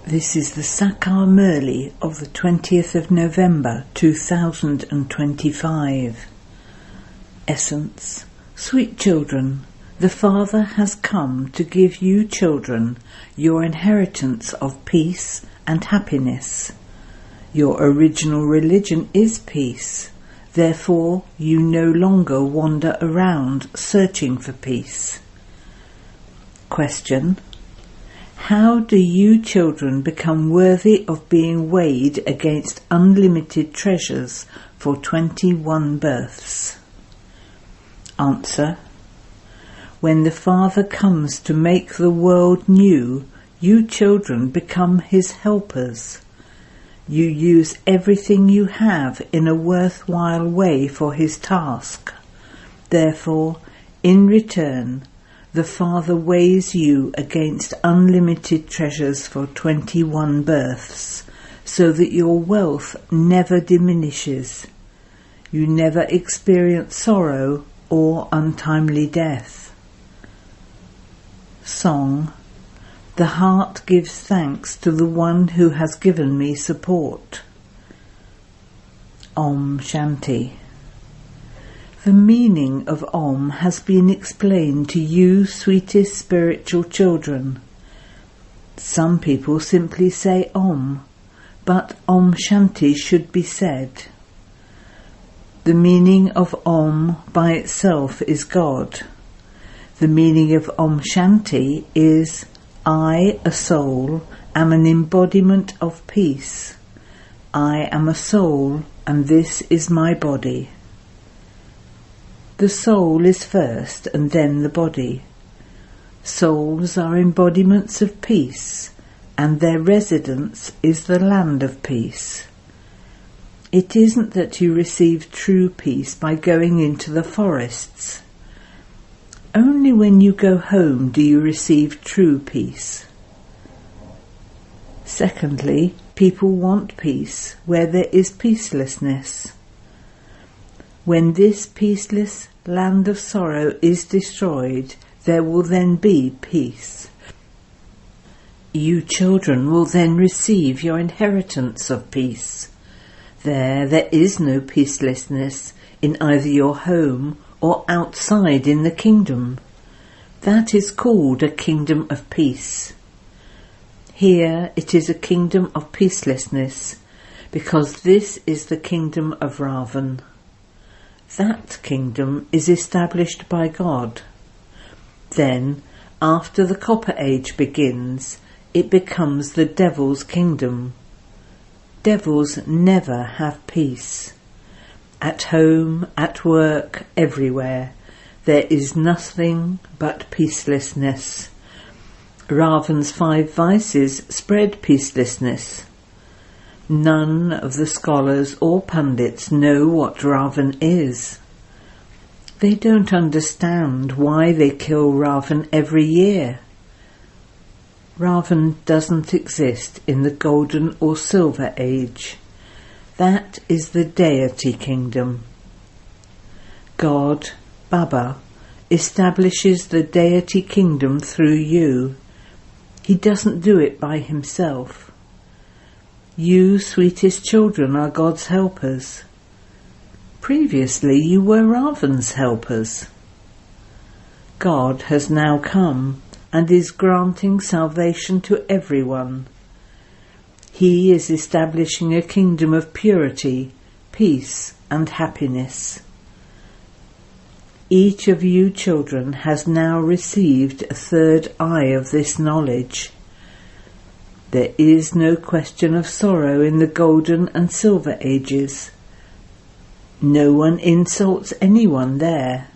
This is the English Murli of the 20th of November 2025. Essence. Sweet children, the Father has come to give you children your inheritance of peace and happiness. Your original religion is peace, therefore you no longer wander around searching for peace. Question. How do you children become worthy of being weighed against unlimited treasures for 21 births? Answer. When the Father comes to make the world new, you children become his helpers. You use everything you have in a worthwhile way for his task. Therefore, in return, the Father weighs you against unlimited treasures for 21 births, so that your wealth never diminishes. You never experience sorrow or untimely death. Song. The heart gives thanks to the one who has given me support. Om Shanti. The meaning of Om has been explained to you, sweetest spiritual children. Some people simply say Om, but Om Shanti should be said. The meaning of Om by itself is God. The meaning of Om Shanti is I, a soul, am an embodiment of peace. I am a soul, and this is my body. The soul is first and then the body. Souls are embodiments of peace, and their residence is the land of peace. It isn't that you receive true peace by going into the forests. Only when you go home do you receive true peace. Secondly, people want peace where there is peacelessness. When this peaceless land of sorrow is destroyed, there will then be peace. You children will then receive your inheritance of peace. There is no peacelessness in either your home or outside in the kingdom. That is called a kingdom of peace. Here it is a kingdom of peacelessness, because this is the kingdom of Ravan. That kingdom is established by God. Then, after the Copper Age begins, it becomes the devil's kingdom. Devils never have peace. At home, at work, everywhere, there is nothing but peacelessness. Ravan's 5 vices spread peacelessness. None of the scholars or pundits know what Ravan is. They don't understand why they kill Ravan every year. Ravan doesn't exist in the Golden or Silver Age. That is the deity kingdom. God, Baba, establishes the deity kingdom through you. He doesn't do it by himself. You, sweetest children, are God's helpers. Previously you were Ravan's helpers. God has now come and is granting salvation to everyone. He is establishing a kingdom of purity, peace and happiness. Each of you children has now received a third eye of this knowledge. There is no question of sorrow in the Golden and Silver Ages. No one insults anyone there.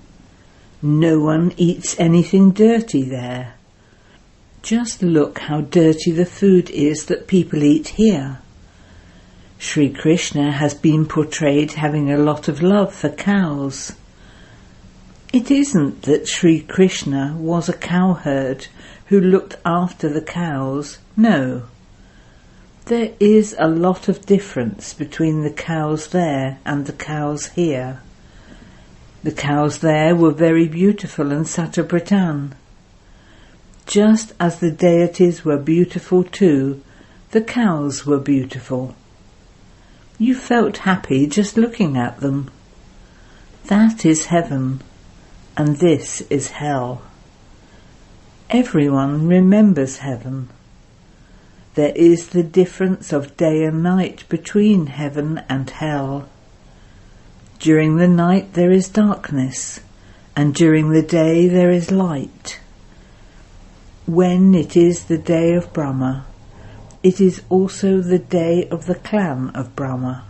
No one eats anything dirty there. Just look how dirty the food is that people eat here. Sri Krishna has been portrayed having a lot of love for cows. It isn't that Sri Krishna was a cowherd who looked after the cows, no. There is a lot of difference between the cows there and the cows here. The cows there were very beautiful and Satapratan. Just as the deities were beautiful too, The cows were beautiful. You felt happy just looking at them. That is heaven, and this is hell. Everyone remembers heaven. There is the difference of day and night between heaven and hell. During the night there is darkness, and during the day there is light. When it is the day of Brahma, it is also the day of the clan of Brahma.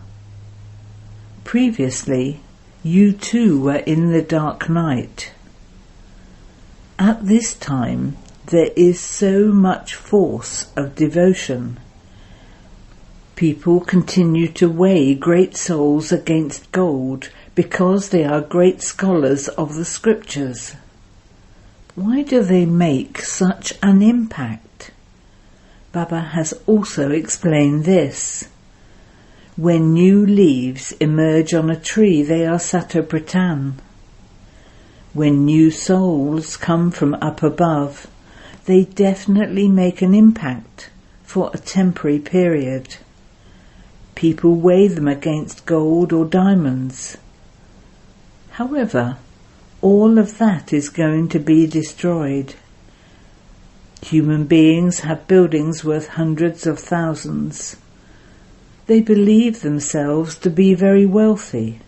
Previously, you too were in the dark night. At this time, there is so much force of devotion. People continue to weigh great souls against gold because they are great scholars of the scriptures. Why do they make such an impact? Baba has also explained this. When new leaves emerge on a tree, they are Satopratan. When new souls come from up above, they definitely make an impact for a temporary period. People weigh them against gold or diamonds. However, all of that is going to be destroyed. Human beings have buildings worth hundreds of thousands. They believe themselves to be very wealthy.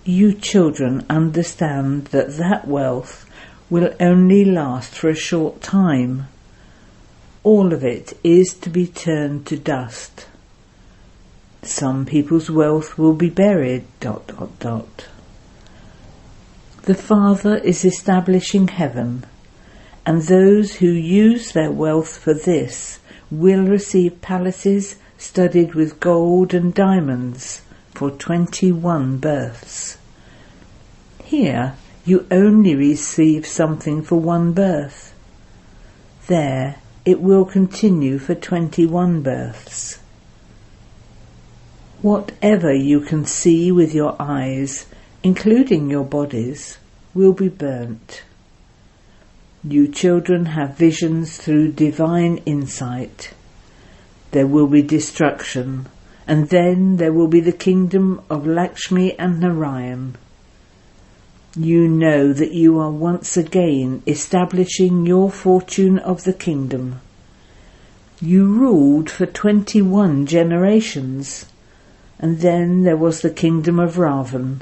You children understand that that wealth will only last for a short time. All of it is to be turned to dust. Some people's wealth will be buried... The Father is establishing heaven, and those who use their wealth for this will receive palaces studded with gold and diamonds for 21 births. Here you only receive something for one birth. There it will continue for 21 births. Whatever you can see with your eyes, including your bodies, will be burnt. You children have visions through divine insight. There will be destruction, and then there will be the kingdom of Lakshmi and Narayan. You know that you are once again establishing your fortune of the kingdom. You ruled for 21 generations, and then there was the kingdom of Ravan.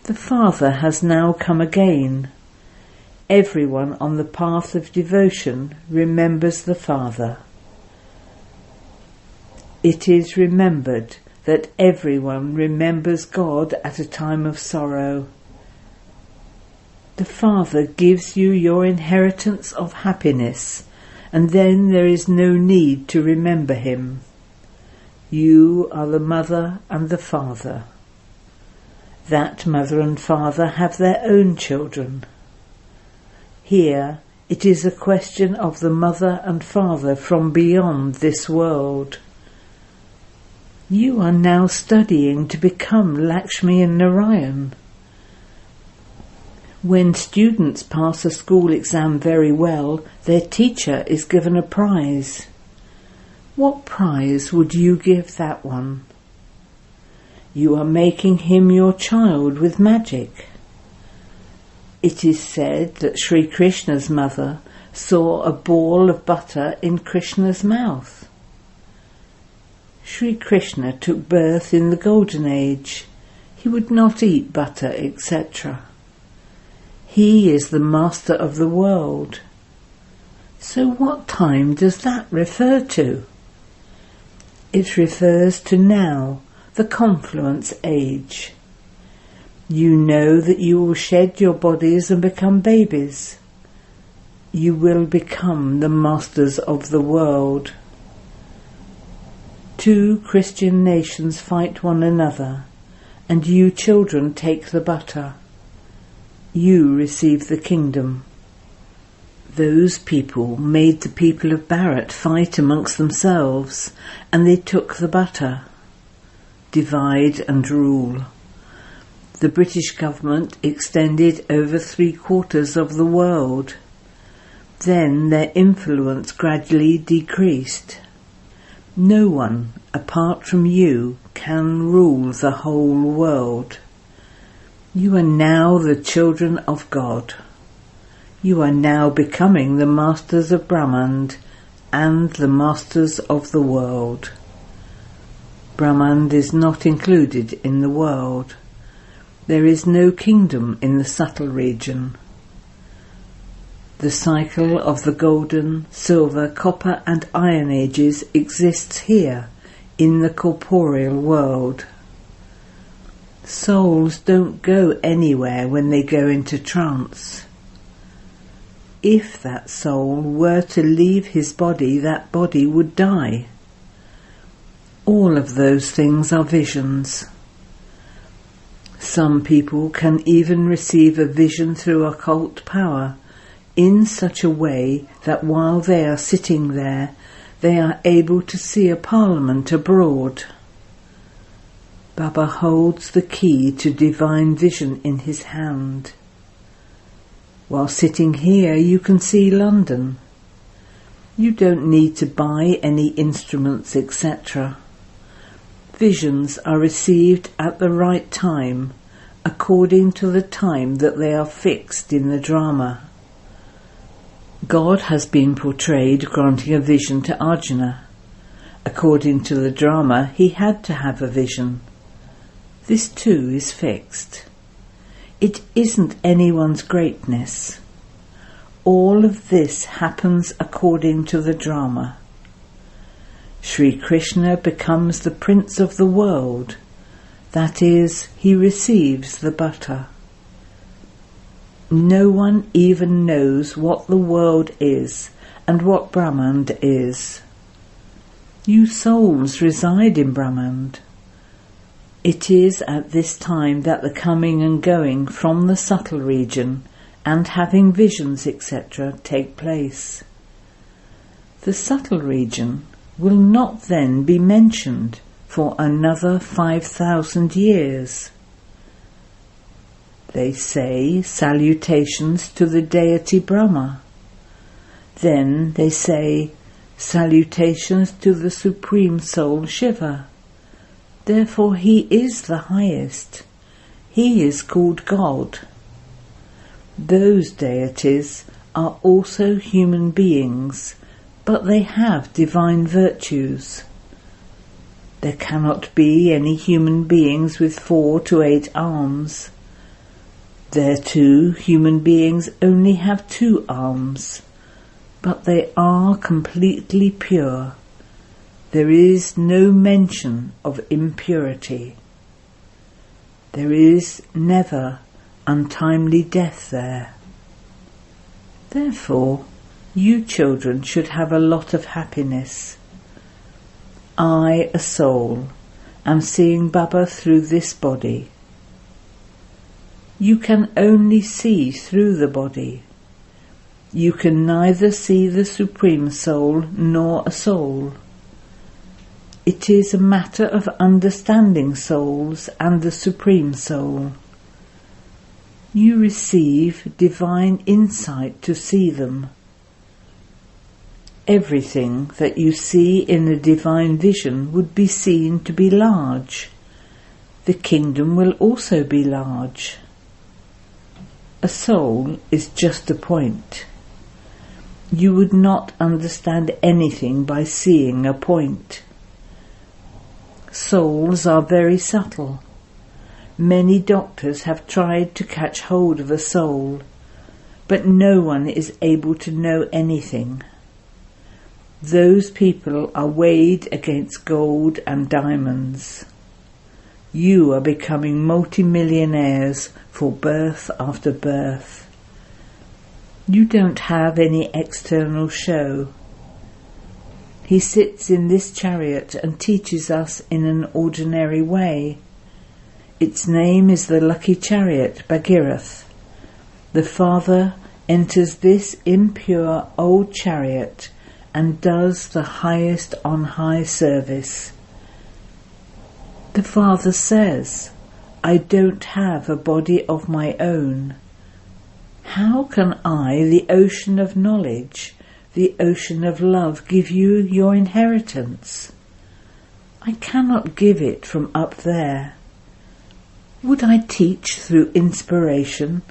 The Father has now come again. Everyone on the path of devotion remembers the Father. It is remembered that everyone remembers God at a time of sorrow. The Father gives you your inheritance of happiness, and then there is no need to remember Him. You are the mother and the father. That mother and father have their own children. Here it is a question of the mother and father from beyond this world. You are now studying to become Lakshmi and Narayan. When students pass a school exam very well, their teacher is given a prize. What prize would you give that one? You are making him your child with magic. It is said that Sri Krishna's mother saw a ball of butter in Krishna's mouth. Sri Krishna took birth in the Golden Age. He would not eat butter, etc. He is the master of the world. So what time does that refer to? It refers to now, the confluence age. You know that you will shed your bodies and become babies. You will become the masters of the world. 2 Christian nations fight one another, and you children take the butter. You receive the kingdom. Those people made the people of Bharat fight amongst themselves, and they took the butter. Divide and rule. The British government extended over 3/4 of the world. Then their influence gradually decreased. No one, apart from you, can rule the whole world. You are now the children of God. You are now becoming the masters of Brahmand and the masters of the world. Brahmand is not included in the world. There is no kingdom in the subtle region. The cycle of the golden, silver, copper and iron ages exists here in the corporeal world. Souls don't go anywhere when they go into trance. If that soul were to leave his body, that body would die. All of those things are visions. Some people can even receive a vision through occult power, in such a way that while they are sitting there, they are able to see a parliament abroad. Baba holds the key to divine vision in his hand. While sitting here, you can see London. You don't need to buy any instruments, etc. Visions are received at the right time, according to the time that they are fixed in the drama. God has been portrayed granting a vision to Arjuna. According to the drama, he had to have a vision. This too is fixed. It isn't anyone's greatness. All of this happens according to the drama. Sri Krishna becomes the prince of the world. That is, he receives the butter. No one even knows what the world is and what Brahmand is. You souls reside in Brahmand. It is at this time that the coming and going from the subtle region and having visions, etc., take place. The subtle region will not then be mentioned for another 5,000 years. They say salutations to the deity Brahma. Then they say salutations to the Supreme Soul Shiva. Therefore he is the highest. He is called God. Those deities are also human beings, but they have divine virtues. There cannot be any human beings with 4 to 8 arms. There too, human beings only have 2 arms, but they are completely pure. There is no mention of impurity. There is never untimely death there. Therefore, you children should have a lot of happiness. I, a soul, am seeing Baba through this body. You can only see through the body. You can neither see the Supreme Soul nor a soul. It is a matter of understanding souls and the Supreme Soul. You receive divine insight to see them. Everything that you see in a divine vision would be seen to be large. The kingdom will also be large. A soul is just a point. You would not understand anything by seeing a point. Souls are very subtle. Many doctors have tried to catch hold of a soul, but no one is able to know anything. Those people are weighed against gold and diamonds. You are becoming multimillionaires for birth after birth. You don't have any external show. He sits in this chariot and teaches us in an ordinary way. Its name is the lucky chariot, Bhagirath. The father enters this impure old chariot and does the highest on high service. The father says, I don't have a body of my own. How can I, the ocean of knowledge, the ocean of love, give you your inheritance? I cannot give it from up there. Would I teach through inspiration?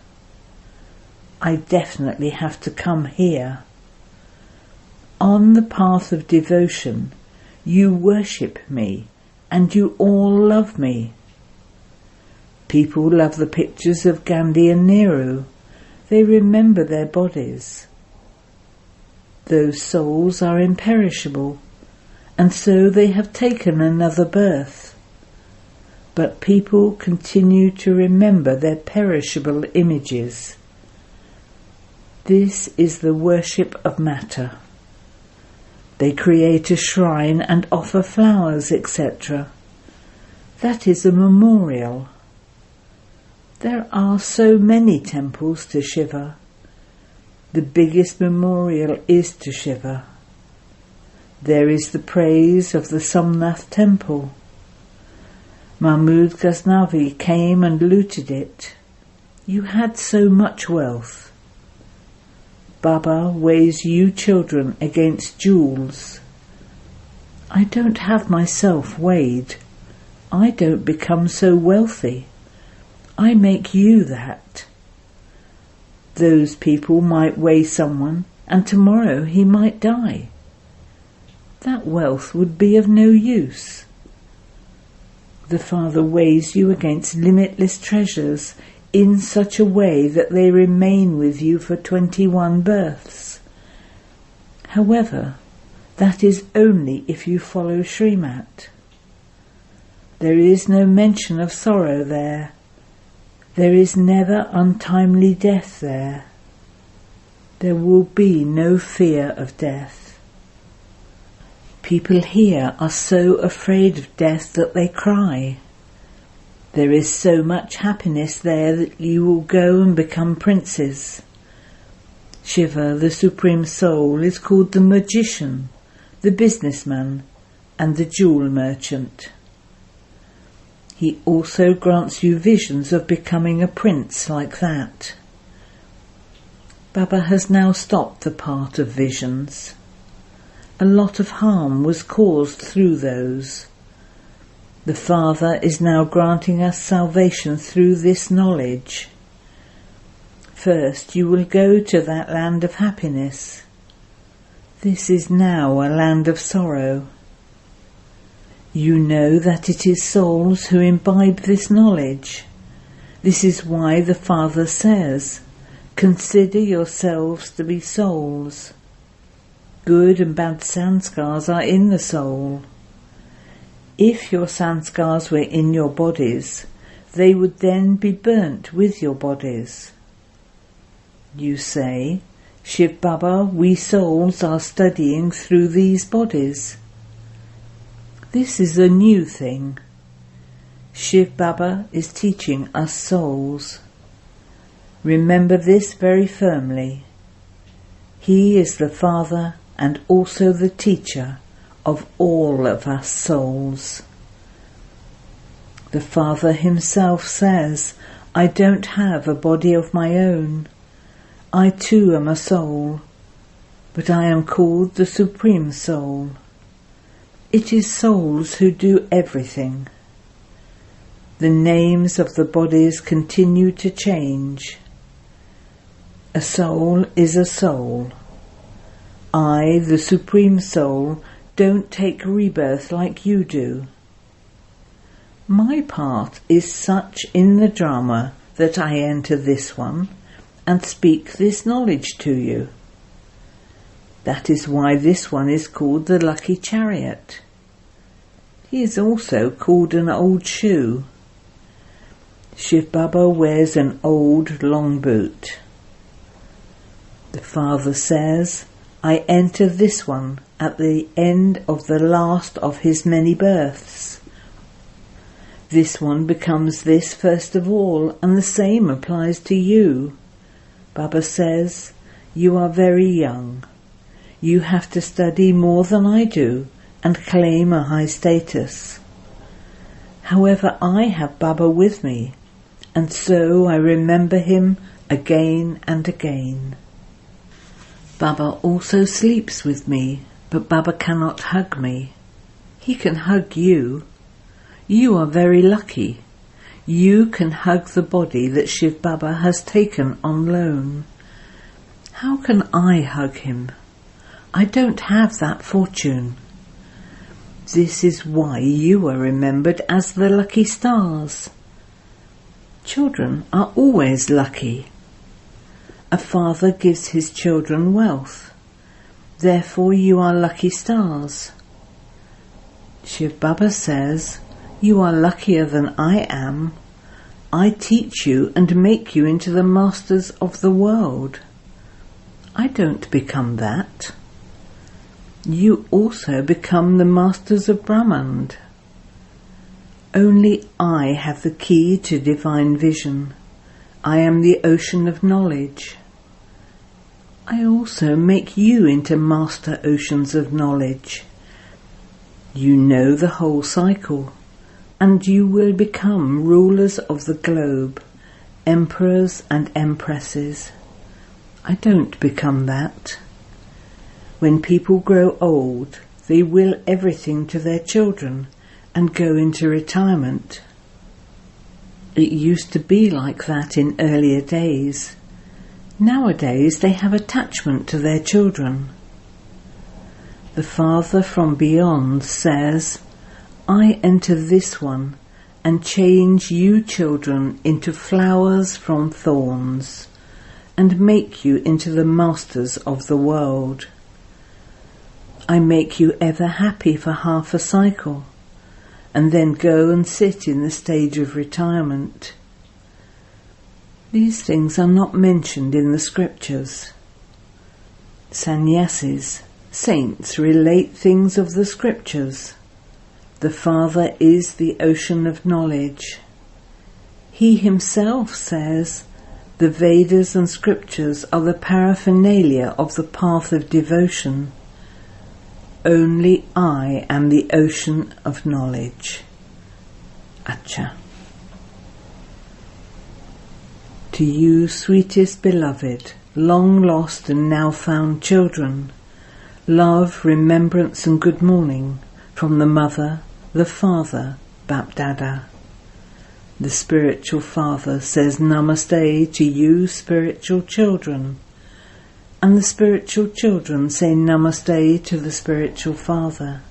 I definitely have to come here. On the path of devotion, you worship me, and you all love me. People love the pictures of Gandhi and Nehru. They remember their bodies. Those souls are imperishable, and so they have taken another birth. But people continue to remember their perishable images. This is the worship of matter. They create a shrine and offer flowers, etc. That is a memorial. There are so many temples to Shiva. The biggest memorial is to Shiva. There is the praise of the Somnath temple. Mahmud Ghaznavi came and looted it. You had so much wealth. Baba weighs you children against jewels. I don't have myself weighed. I don't become so wealthy. I make you that. Those people might weigh someone, and tomorrow he might die. That wealth would be of no use. The Father weighs you against limitless treasures in such a way that they remain with you for 21 births. However, that is only if you follow Srimat. There is no mention of sorrow there. There is never untimely death there. There will be no fear of death. People here are so afraid of death that they cry. There is so much happiness there that you will go and become princes. Shiva, the Supreme Soul, is called the magician, the businessman, and the jewel merchant. He also grants you visions of becoming a prince like that. Baba has now stopped the part of visions. A lot of harm was caused through those. The Father is now granting us salvation through this knowledge. First, you will go to that land of happiness. This is now a land of sorrow. You know that it is souls who imbibe this knowledge. This is why the Father says, "Consider yourselves to be souls." Good and bad sanskars are in the soul. If your sanskars were in your bodies, they would then be burnt with your bodies. You say, "Shiv Baba, we souls are studying through these bodies." This is a new thing. Shiv Baba is teaching us souls. Remember this very firmly. He is the Father and also the teacher of all of us souls. The Father himself says, "I don't have a body of my own. I too am a soul, but I am called the Supreme Soul." It is souls who do everything. The names of the bodies continue to change. A soul is a soul. I, the Supreme Soul, don't take rebirth like you do. My part is such in the drama that I enter this one and speak this knowledge to you. That is why this one is called the Lucky Chariot. He is also called an old shoe. Shiv Baba wears an old long boot. The Father says, "I enter this one at the end of the last of his many births. This one becomes this first of all, and the same applies to you." Baba says, "You are very young. You have to study more than I do and claim a high status. However, I have Baba with me, and so I remember him again and again. Baba also sleeps with me, but Baba cannot hug me. He can hug you. You are very lucky. You can hug the body that Shiv Baba has taken on loan. How can I hug him? I don't have that fortune. This is why you are remembered as the lucky stars. Children are always lucky. A father gives his children wealth. Therefore you are lucky stars. Shiv Baba says, you are luckier than I am. I teach you and make you into the masters of the world. I don't become that. You also become the masters of Brahmand. Only I have the key to divine vision. I am the ocean of knowledge. I also make you into master oceans of knowledge. You know the whole cycle, and you will become rulers of the globe, emperors and empresses. I don't become that. When people grow old, they will everything to their children and go into retirement. It used to be like that in earlier days. Nowadays they have attachment to their children. The Father from beyond says, I enter this one and change you children into flowers from thorns and make you into the masters of the world. I make you ever happy for half a cycle and then go and sit in the stage of retirement. These things are not mentioned in the scriptures. Sannyasis, saints, relate things of the scriptures. The Father is the ocean of knowledge. He himself says, the Vedas and scriptures are the paraphernalia of the path of devotion. Only I am the ocean of knowledge. Acha. To you, sweetest beloved, long lost and now found children, love, remembrance and good morning from the Mother, the Father, Bap-Dada. The spiritual Father says Namaste to you, spiritual children, and the spiritual children say Namaste to the spiritual Father.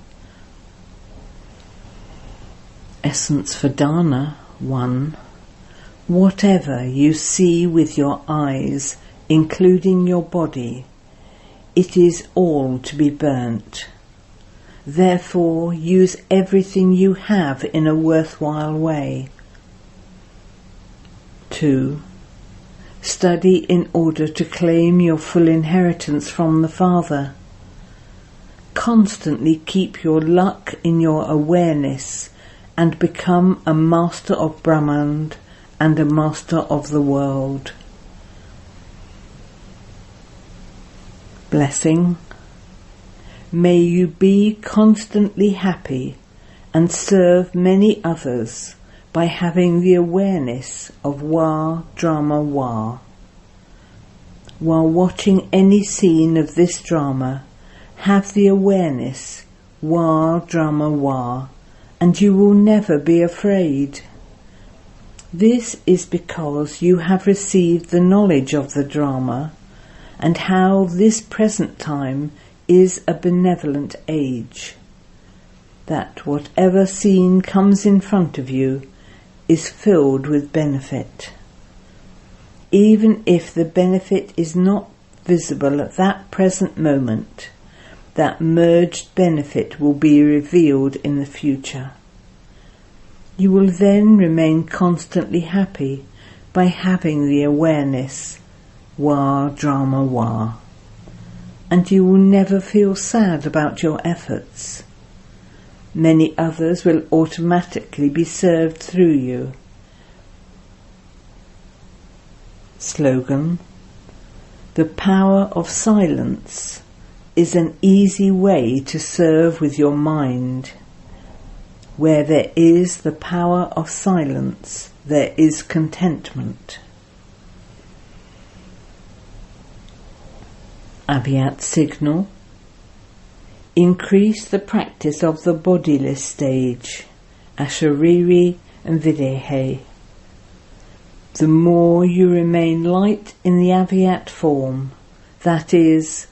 Essence for Dana 1. Whatever you see with your eyes, including your body, it is all to be burnt. Therefore, use everything you have in a worthwhile way. 2. Study in order to claim your full inheritance from the Father. Constantly keep your luck in your awareness and become a master of Brahmand and a master of the world. Blessing. May you be constantly happy and serve many others by having the awareness of Wa Drama Wa. While watching any scene of this drama, have the awareness Wa Drama Wa, and you will never be afraid. This is because you have received the knowledge of the drama and how this present time is a benevolent age, that whatever scene comes in front of you is filled with benefit. Even if the benefit is not visible at that present moment, that merged benefit will be revealed in the future. You will then remain constantly happy by having the awareness Wa Drama Wa, and you will never feel sad about your efforts. Many others will automatically be served through you. Slogan: the power of silence is an easy way to serve with your mind. Where there is the power of silence, there is contentment. Abhyat signal. Increase the practice of the bodiless stage, Ashariri and Videhe. The more you remain light in the Abhyat form, that is,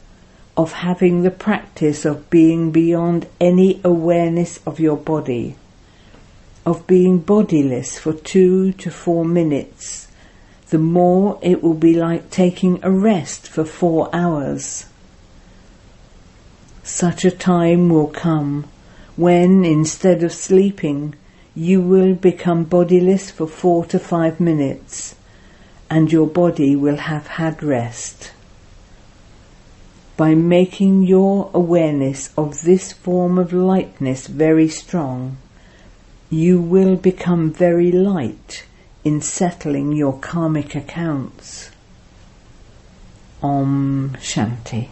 of having the practice of being beyond any awareness of your body, of being bodiless for 2 to 4 minutes, the more it will be like taking a rest for 4 hours. Such a time will come when, instead of sleeping, you will become bodiless for 4 to 5 minutes, and your body will have had rest. By making your awareness of this form of lightness very strong, you will become very light in settling your karmic accounts. Om Shanti.